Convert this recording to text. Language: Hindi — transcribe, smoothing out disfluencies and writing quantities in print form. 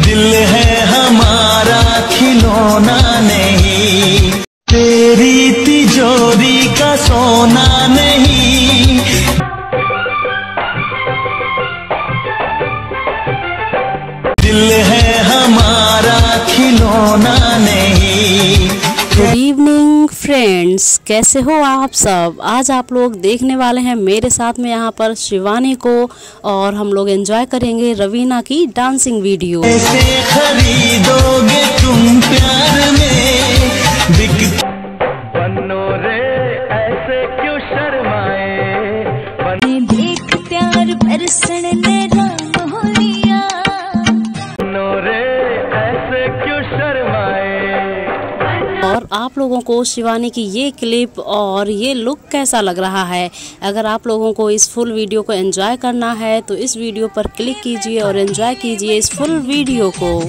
दिल है हमारा खिलौना नहीं, तेरी तिजोरी का सोना नहीं। दिल है हमारा खिलौना नहीं। गुड इवनिंग फ्रेंड्स, कैसे हो आप सब। आज आप लोग देखने वाले हैं मेरे साथ में यहाँ पर शिवानी को, और हम लोग एंजॉय करेंगे रवीना की डांसिंग वीडियो। कैसे खरीदोगे तुम प्यार में बनो रे, ऐसे क्यों शर्माए, देख प्यार बरसने में राम हो लिया, बनो रे ऐसे क्यों शर्माए। और आप लोगों को शिवानी की ये क्लिप और ये लुक कैसा लग रहा है। अगर आप लोगों को इस फुल वीडियो को एंजॉय करना है तो इस वीडियो पर क्लिक कीजिए और एंजॉय कीजिए इस फुल वीडियो को।